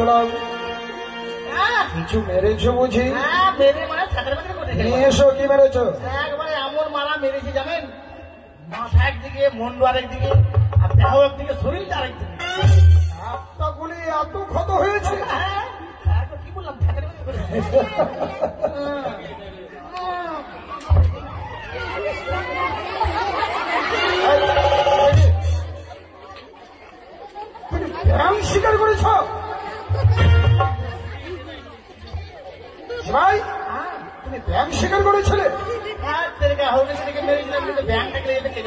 তোলাও। কিছু মেরেছো বুঝি? মেরে মানে ছাদের মধ্যে করে নিয়ে এসো, কি মেরেছো? একবারে এমন মারা মেরেছি জানেন, মাথা একদিকে, মুন্ডু আরেকদিকে, আর দেহ একদিকে, শরীরটা আরেকদিকে। একটা গুলি এত ক্ষত হয়েছে? তারপর কি বললাম, ছাদের মধ্যে করে। তুমি ব্যায়াম স্বীকার করেছ? ভাই, তুমি ব্যায়াম স্বীকার করেছিলে? হ্যাঁ, তেরে হোক মেরেছিলাম, কিন্তু ব্যাংকটাকে